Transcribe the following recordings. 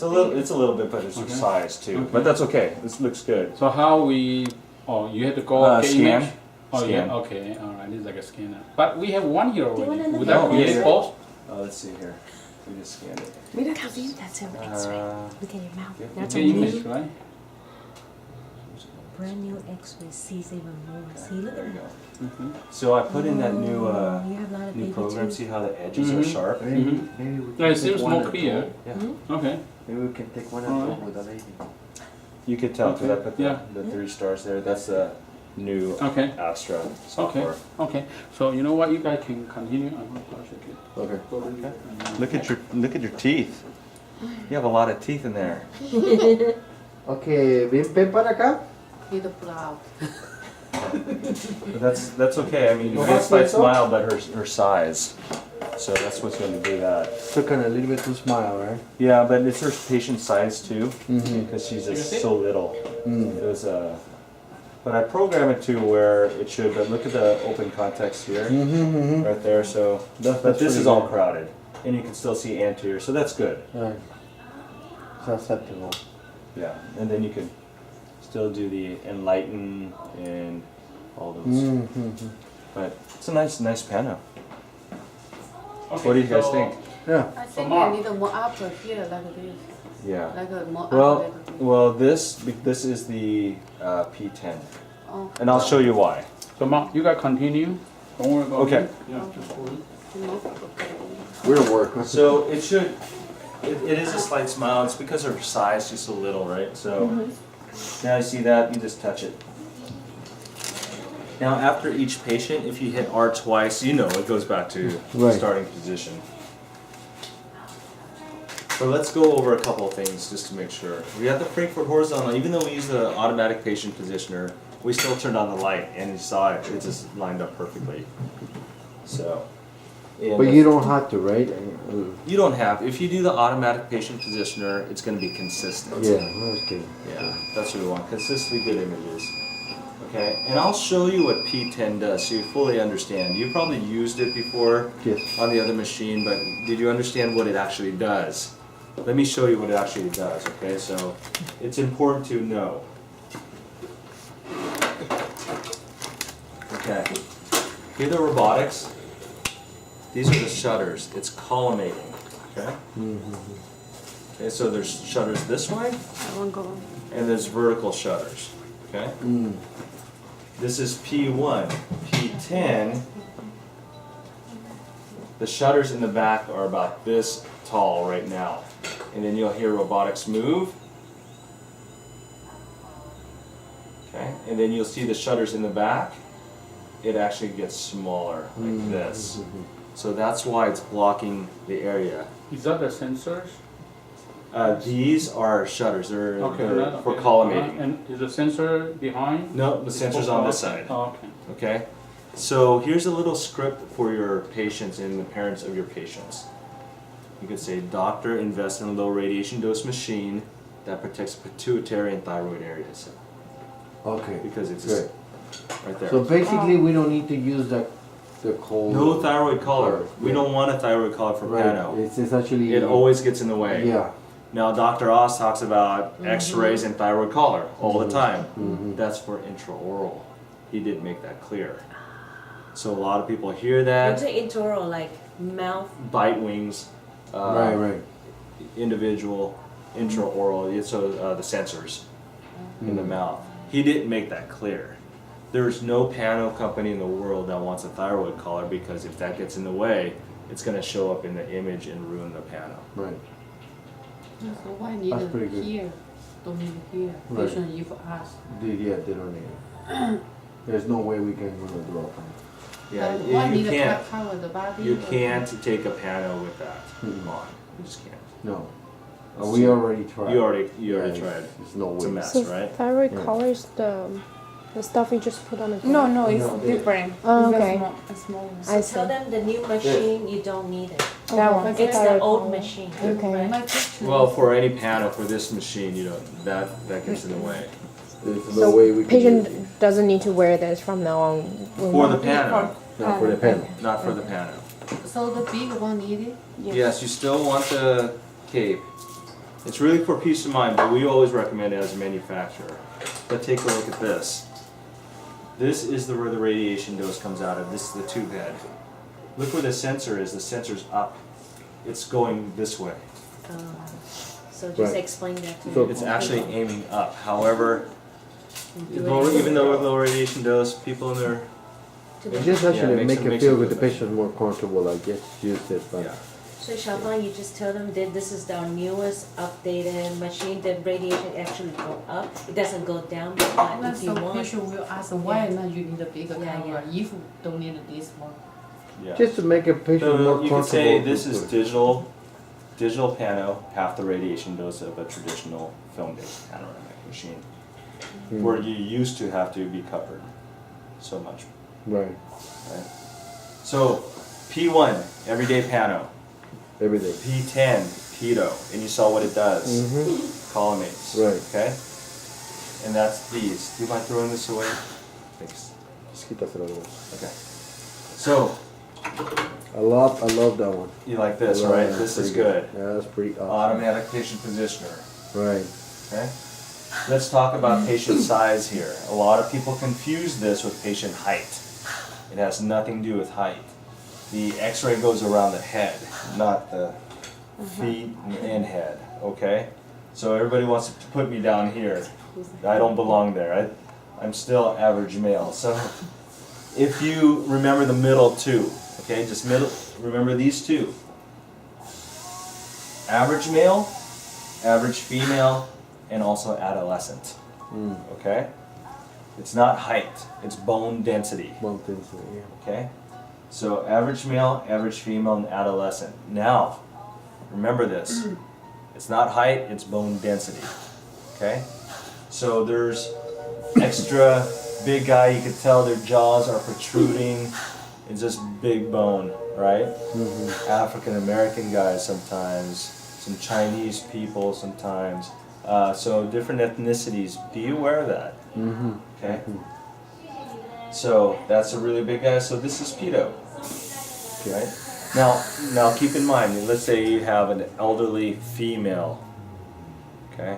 It's a little bit, but it's Okay. size too. Okay. But that's okay. This looks good. So how we? Oh, you had to go get Scan. image. Oh Scan. yeah. Okay. All right. This is like a scanner. But we have one here Do you already. wanna Would look that at create this? false? Let's see here. We just scanned it. Mira, Kavin, that's an X-ray. Uh, Look at your mouth. yeah. That's a Okay, image, new, right? brand new X-ray. Sees even more. See, look There at you that. go. Mm-hmm. So I put in that new Oh, you have a lot of new baby program. teeth. See how the edges are Mhm. sharp? Maybe, Mhm. maybe we can Yeah, it take seems one more at clear. home. Yeah. Hmm? Okay. Maybe we can take one at Alright. home with a lady. You could tell because I Okay. put Yeah. the 3 stars there. That's the new Okay. Astra Okay. software. Okay. So you know what? You guys can continue. I'm gonna touch it. Okay. Look at your teeth. You have a lot of teeth in there. Okay, ven para acá. Need to pull out. But that's okay. I mean, No it's like más smile, but her size. So that's what's going to do that. Still kind of a little bit too smile, right? Yeah, but it's her patient size too, Mm-hmm. because she's You just see? so little. Mm. It was but I program it to where it should. But look at the open context here, Mm-hmm. right there. So, but this is all crowded, and you can still see anterior. So that's good. Right. It's acceptable. Yeah, and then you can still do the enlighten and all those. Mm-hmm. But it's a nice piano. Okay, What do you guys so- think? Yeah. I think Mark. I need a more upper here like this. Yeah. Like a more Well, upper like this. well, this is the P10, Oh, and I'll show you why. So Mark, you guys continue. Don't worry about Okay. it. Yeah, just hold it. no, okay. We'll work. So it should, it is a slight smile. It's because of her size, she's so little, right? So now you see that, you just touch it. Now after each patient, if you hit R twice, you know it goes back to Right. starting position. So let's go over a couple of things just to make sure. We have the Frankfurt horizontal. Even though we use the automatic patient positioner, we still turned on the light and you saw it. It just lined up perfectly. So. and But the- you don't have to, right? You don't have. If you do the automatic patient positioner, it's going to be consistent. Yeah, I was kidding. Yeah, that's what we want. Consistently good images. Okay, and I'll show you what P10 does so you fully understand. You probably used it before Yes. on the other machine, but did you understand what it actually does? Let me show you what it actually does, okay? So it's important to know. Okay, here the robotics. These are the shutters. It's collimating, okay? Okay, so there's shutters this way, I won't go. and there's vertical shutters, okay? Mm. This is P1. P10, the shutters in the back are about this tall right now. And then you'll hear robotics move. Okay, and then you'll see the shutters in the back. It actually gets smaller like this. So that's why it's blocking the area. Is that the sensors? These are shutters. They're, Okay. they're that- for okay. collimating. And is the sensor behind? No, the sensor's on this side. Oh, okay. Okay, so here's a little script for your patients and the parents of your patients. You could say, doctor invests in a low radiation dose machine that protects pituitary and thyroid areas. Okay. Because it's Good. right there. So basically, we don't need to use the cold. No thyroid collar. We Yeah. don't want a thyroid collar for Right. piano. It's actually. It always gets in the way. Yeah. Now, Dr. Oz talks about x-rays and thyroid collar all the time. Mhm. That's for intraoral. He didn't make that clear. So a lot of people hear that. What's an intraoral, like mouth? Bite wings, Right, right. individual, intraoral, so the sensors in the mouth. He didn't make that clear. There's no piano company in the world that wants a thyroid collar because if that gets in the way, it's going to show up in the image and ruin the piano. Right. So why need That's it pretty good. here? Don't need it here. Right. Patient if ask. Yeah, they don't need it. There's no way we can run a drop. Yeah, Why you need to can't. cover the body? You or- can't take a piano with that Mhm. on. You just can't. No. We already tried. You already Yeah, tried. There's no It's a way. mess, So right? thyroid Yeah. collar is the stuff you just put on the No, no, it's No. different. Oh, It's okay. a small one. I Tell see. them the new machine, you don't need it. That one. That's a It's the thyroid old collar. machine. Okay. My picture. Well, for any piano, for this machine, you don't. That gets in the way. There's no way we can. use it. Patient doesn't need to wear this from now on. For the piano, Not for the pen. not for the piano. So the big one needed? Yes, you still want the cape. It's really for peace of mind, but we always recommend it as a manufacturer. But take a look at this. This is where the radiation dose comes out of. This is the tube head. Look where the sensor is. The sensor's up. It's going this way. So just Right. explain that to So- me. It's actually aiming up. However, Do low, it. even though with low radiation dose, people in their To It the- just actually makes make it- you makes feel it with the good. patient more comfortable, I guess, use it, but. yeah. So Shaban, you just tell them that this is our newest updated machine. The radiation actually go up. It doesn't go down. But That's if you the want, patient will ask why not you need a bigger Yeah, camera yeah. if you don't need this one. Yeah. Just to make a patient more So you comfortable. could say this to is do it. digital pano, half the radiation dose of a traditional film-based panoramic machine, Mm. where you used to have to be covered so much. Right, Right? So P1, everyday pano. everything. P10, pedo, and you saw what it does. Mm-hmm. Collimates. Right. Okay? And that's these. Do you mind throwing this away? Thanks. Just quítaselo. Okay. So, I love that one. you like this, Right, right? that's This is pretty good. Yeah, that's pretty awesome. Automatic patient positioner. Right. Okay? Let's talk about patient size here. A lot of people confuse this with patient height. It has nothing to do with height. The x-ray goes around the head, not the feet and head, okay? So everybody wants to put me down here. I don't belong there. I'm still average male. So if you remember the middle two, okay, just remember these two. Average male, average female, and also adolescent, Mm. okay? It's not height, it's bone density, Bump into it, yeah. okay? So average male, average female, and adolescent. Now, remember this. It's not height, it's bone density, okay? So there's extra big guy, you can tell their jaws are protruding. It's just big bone, right? African American guys sometimes, some Chinese people sometimes. So different ethnicities, be aware of that, Mm-hmm. okay? So that's a really big guy. So this is pedo, right? Now keep in mind, let's say you have an elderly female, okay,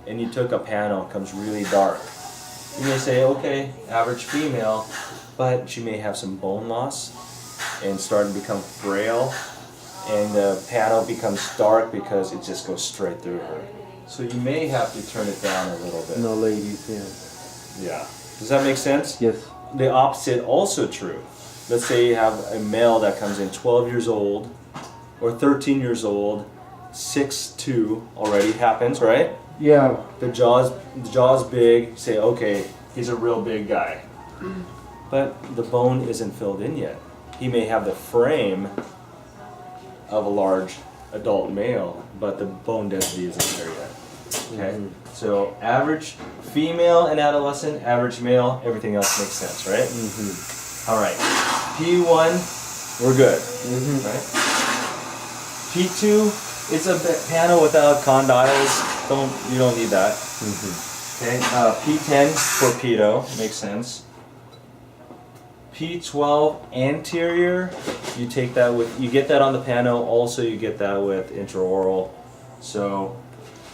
and you took a panel, comes really dark. You may say, okay, average female, but she may have some bone loss and start to become frail, and the panel becomes dark because it just goes straight through her. So you may have to turn it down a little bit. No ladies, yeah. Yeah. Does that make sense? Yes. The opposite also true. Let's say you have a male that comes in 12 years old or 13 years old, 6'2" already happens, right? Yeah. The jaw's big, you say, okay, he's a real big guy. But the bone isn't filled in yet. He may have the frame of a large adult male, but the bone density isn't there yet. Okay? So average female and adolescent, average male, everything else makes sense, right? Mm-hmm. All right. P1, we're good. Mm-hmm. Right? P2, it's a panel without condyles. You don't need that. Mm-hmm. Okay. P10 for pedo makes sense. P12 anterior, you take that with, you get that on the panel. Also, you get that with intraoral. So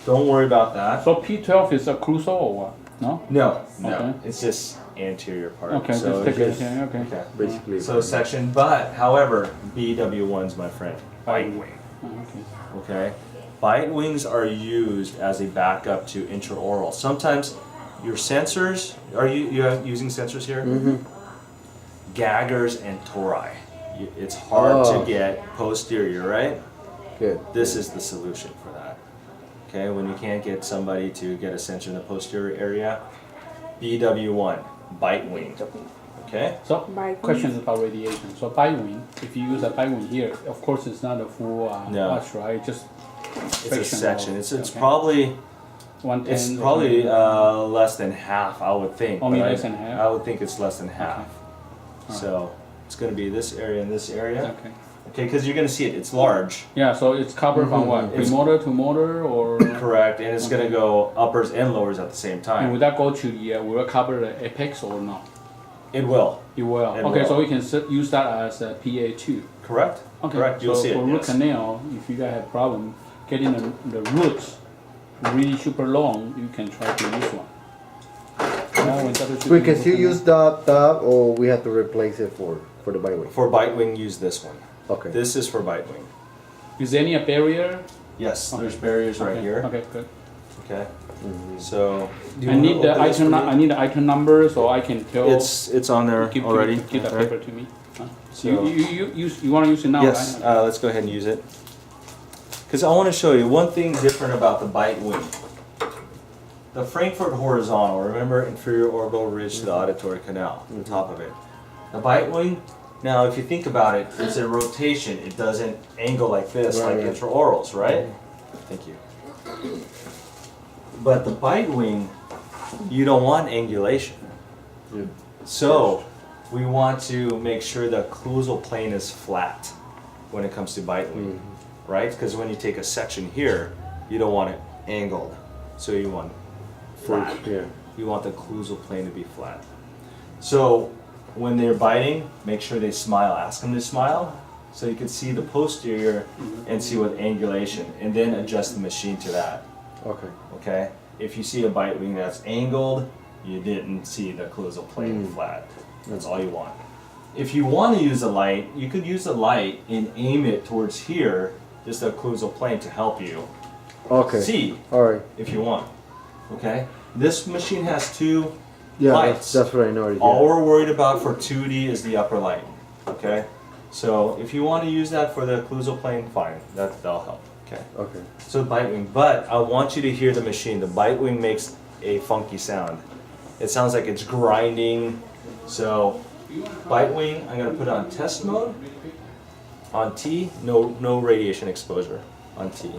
don't worry about that. So P12 is a crucial or what? No? No, Okay. it's just anterior part. Okay, so just take it's it here, okay. Okay. Basically. So section, but however, BW1's my friend. Bite wing. Oh, okay. Okay. Bite wings are used as a backup to intraoral. Sometimes your sensors, are you using sensors here? Mm-hmm. Gaggers and tori. It's hard Oh. to get posterior, right? Good. This is the solution for that. Okay, when you can't get somebody to get a sensor in the posterior area, BW1, bite wing. Okay? So, Bite question about radiation. So bite wing, if you use a bite wing here, of course it's not a full No. arch, right? Just It's a section section. of- It's okay. probably 1/10 it's or probably something. less than half, I would think. Only but less than half? I would think it's less than half. Alright. So it's going to be this area and this area. Okay. Okay, because you're going to see it. It's large, Yeah, so it's covered from what? It's- Premolar to motor or? correct, and it's going to go uppers and lowers at the same And time. will that go to the, will it cover the apex or not? It will. It will. It Okay, will. so we can use that as a PA2. Correct. Okay. Correct. You'll so see it. for root Yes. canal, if you guys have problem getting the roots really super long, you can try to use one. Now, when that is We can still super use that, or we have to replace it for the byway. For Bitewing, use this one. Okay. This is for Bitewing. long. Is there any barrier? Yes, Okay. there's barriers right Okay, here. Okay, good. Okay. So do you I wanna need the open this item. for me? I need the item number so I can tell. It's on there give, already. Give that right? paper to me. Huh? So- You want to use it now, Yes, right? let's go ahead and use it. Because I want to show you one thing different about the Bitewing. The Frankfurt horizontal, remember inferior orbital ridge to the auditory canal, the top of it. The Bitewing, now if you think about it, it's a rotation. It doesn't angle like this, Right, like right. intraorals, right? Thank you. But the Bitewing, you don't want angulation. Yeah. So we want to make sure the occlusal plane is flat when it comes to Bitewing, right? Because when you take a section here, you don't want it angled. So you want flat. Yeah. You want the occlusal plane to be flat. So when they're biting, make sure they smile. Ask them to smile so you can see the posterior and see with angulation, and then adjust the machine to that. Okay. Okay? If you see a bite wing that's angled, you didn't see the occlusal plane flat. That's all you want. If you want to use a light, you could use a light and aim it towards here, just the occlusal plane to help you Okay. see All right. if you want. Okay? This machine has two Yeah, lights. that's what I noticed. All Yeah. we're worried about for 2D is the upper light. Okay? So if you want to use that for the occlusal plane, fine. That'll help. Okay? Okay. So bite wing, but I want you to hear the machine. The bite wing makes a funky sound. It sounds like it's grinding. So bite wing, I'm gonna put it on test mode. On T, no radiation exposure. On T.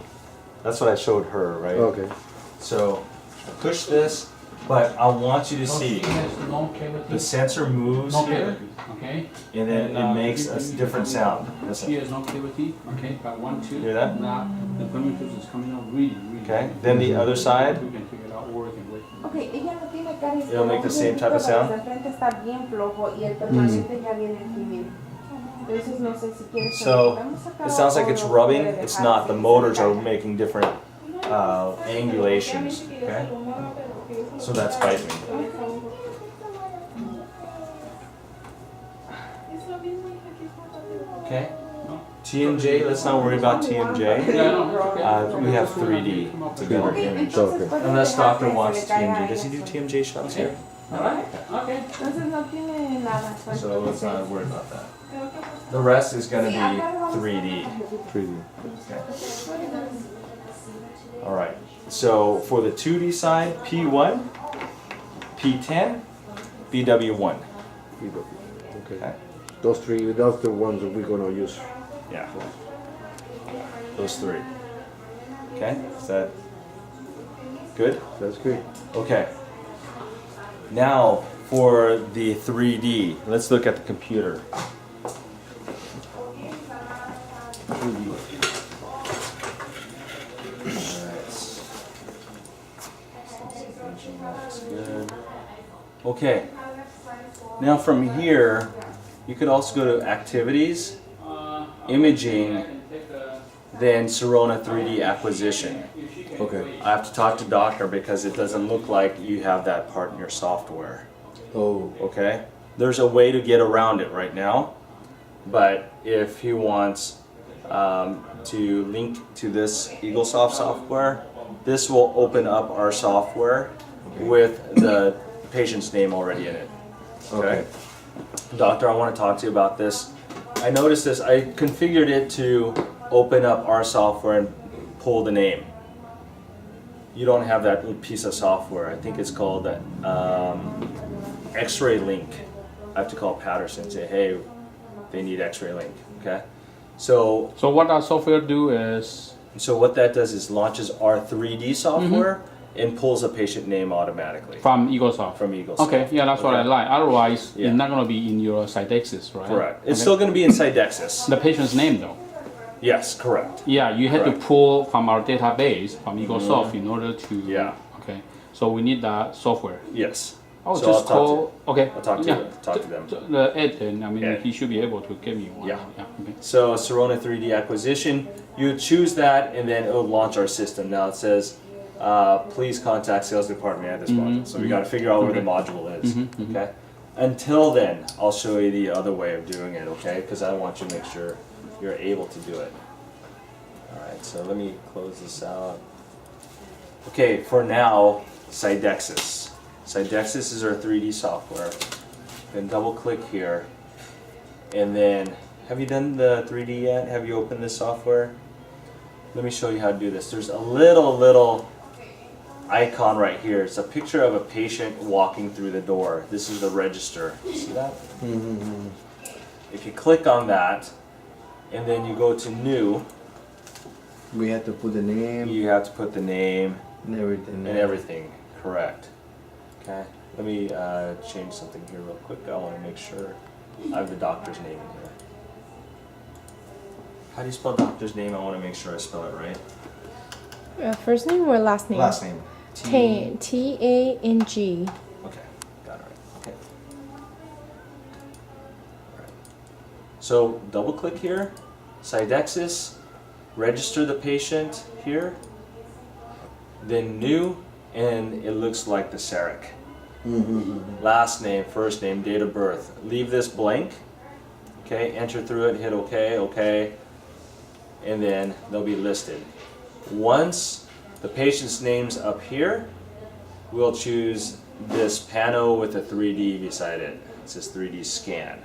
That's what I showed her, right? Okay. So push this, but I want you to see the sensor moves here, Okay. and then it makes a different sound. Listen. Here is no cavity. Okay, but 1, 2. Hear that? Now the perimeters is coming out really. Okay. Then the other side. We can figure out or we can wait. Ok, ella no tiene cara y It'll make the same type of sound? El frente está bien flojo y el permanente ya viene imprimido. Entonces no sé si quieres. So vamos a acabar it sounds like o it's lo rubbing. puede It's dejar not. The así, motors sin are cara. making different angulations. Okay. So that's biting. Okay. TMJ. Let's not worry about TMJ. Yeah, no, it's okay. We have 3D to get our Ok, image. entonces Okay. puede Unless dejar doctor que se wants le caiga TMJ. a Does he do ella. TMJ shots here? Alright, okay. Entonces no tiene nada. pues, So let's not entonces- worry about that. The rest is gonna be 3D. 3D. All right. So for the 2D side, P1, P10, BW1. Okay. Okay. Those three, that's the ones that we're gonna use. Yeah. Those three. Okay. Is that good? That's good. Okay. Now for the 3D, let's look at the computer. 3D. That's good. Okay. Now from here, you could also go to activities, imaging, then Sirona 3D acquisition. Okay. I have to talk to doctor because it doesn't look like you have that part in your software. Oh. Okay? There's a way to get around it right now, but if he wants to link to this EagleSoft software, this will open up our software with the patient's name already in it. Okay? Doctor, I want to talk to you about this. I noticed this. I configured it to open up our software and pull the name. You don't have that piece of software. I think it's called X-Ray Link. I have to call Patterson and say, hey, they need X-Ray Link. Okay? So what our software do is what that does is launches our 3D software and pulls a patient name automatically from EagleSoft. from Eagles. Okay, yeah, that's what I Okay. like. Otherwise, Yeah. it's not going to be in your Sidexis, right? Correct. It's Okay. still going to be inside Dexis. The patient's name, though. Yes, correct. Yeah, you had Correct. to pull from our database from EagleSoft in order to. Yeah. Okay. So we need that software. Yes. Oh, So just I'll talk call. Okay. I'll talk to yeah. them. Talk to them. The Ed, and I mean, Yeah. he should be able to give me one. Yeah. Okay. So Sirona 3D acquisition, you choose that and then it'll launch our system. Now it says please contact sales department at this module. So we got to figure out where the module is. Mhm. Okay. Until then, I'll show you the other way of doing it. Okay, because I want you to make sure you're able to do it. All right. So let me close this out. Okay. For now, Sidexis. Sidexis is our 3D software. Then double click here, and then have you done the 3D yet? Have you opened this software? Let me show you how to do this. There's a little icon right here. It's a picture of a patient walking through the door. This is the register. See that? Mm-hmm. If you click on that, and then you go to new, We have to put the name you have to put the name and everything. and everything. Correct. Okay. Let me change something here real quick. I want to make sure I have the doctor's name in here. How do you spell doctor's name? I want to make sure I spell it right. First name or last name? Last name. Tang. Okay, got it right. Okay. Alright. So double click here, Sidexis, register the patient here, then new, and it looks like the CEREC. Mm-hmm. Last name, first name, date of birth. Leave this blank. Okay, enter through it, hit OK, OK, and then they'll be listed. Once the patient's name's up here, we'll choose this panel with a 3D beside it. It says 3D scan.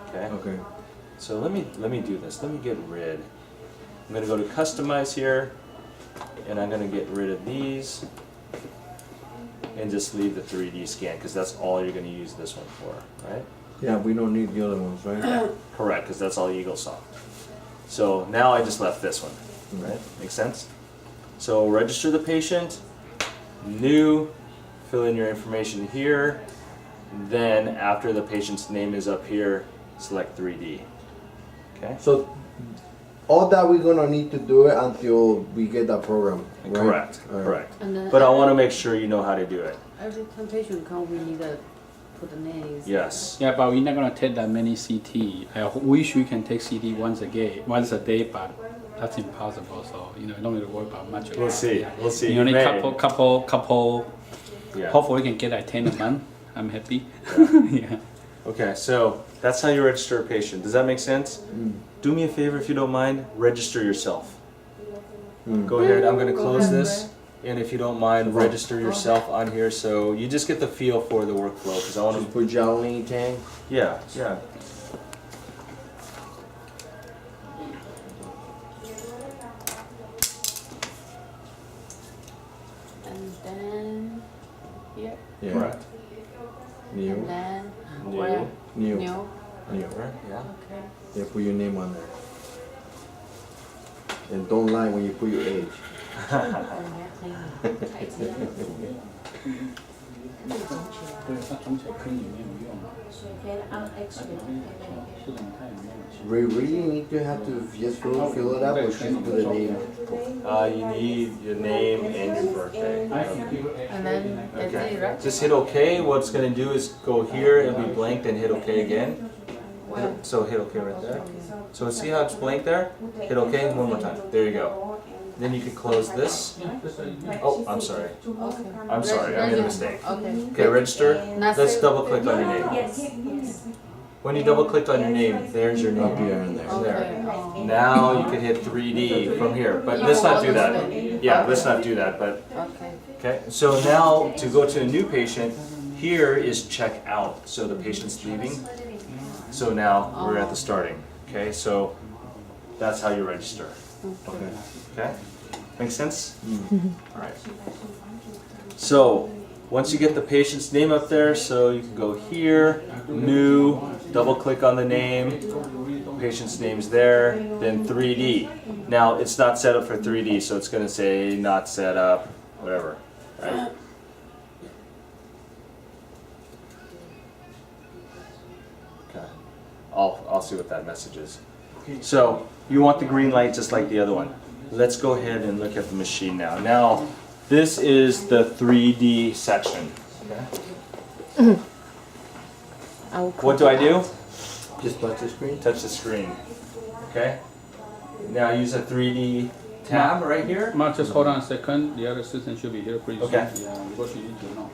Okay. Okay. So let me do this. Let me get rid. I'm going to go to customize here, and I'm going to get rid of these, and just leave the 3D scan because that's all you're going to use this one for, right? Yeah, we don't need the other ones, right? Correct, because that's all EagleSoft. So now I just left this one, right? Makes sense? So register the patient, new, fill in your information here, then after the patient's name is up here, select 3D. Okay? So all that we're gonna need to do it until we get that program, right? Correct, All right. correct. And then But I want to make sure you know how to do it. every time patient come, we need to put the names. Yes. Yeah, but we're not gonna take that many CT. I wish we can take CT once a day, but that's impossible. So you don't need to worry about much. Of We'll that. see. Yeah. We'll see. You only May. couple. Yeah. Hopefully, we can get like 10 a month. I'm happy. Yeah. Okay, so that's how you register a patient. Does that make sense? Do me a favor if you don't mind, register yourself. Go ahead, I'm gonna close this. And if you don't mind, register yourself on here so you just get the feel for the workflow because I want Just to. put Jolene Tang. Yeah, yeah. And then here. Yeah. Correct. New. And then New. where? New. New. New. Right? Yeah. Okay. Yeah, put your name on there. And don't lie when you put your age. We really need to have to just fill it up or just put the name. You need your name and your birthday. And then that's Okay. it, right? Just hit OK. What it's gonna do is go here, it'll be blank, then hit OK again. So hit OK right there. So see how it's blank there? Hit OK one more time. There you go. Then you can close this. Oh, I'm sorry. Okay. I'm sorry, I made a mistake. Okay. Okay, register. That's Let's it. double click on your name. When you double click on your name, there's your Up name. here and there. Okay. There. Now you can hit 3D from here, but let's not do that. Yeah, let's not do that, but, Okay. okay. So now to go to a new patient, here is check out. So the patient's leaving. So now we're at the starting. Okay, so that's how you register. Okay. Okay? Make sense? All right. So once you get the patient's name up there, so you can go here, new, double click on the name, patient's name's there, then 3D. Now it's not set up for 3D, so it's going to say not set up, whatever. Right? Okay. I'll see what that message is. So you want the green light just like the other one. Let's go ahead and look at the machine now. Now, this is the 3D section. What do I do? Just touch the screen. Touch the screen. Okay? Now use a 3D tab right here. Mark, just hold on a second. The other assistant should be here pretty soon. Okay. Yeah, because you need to know.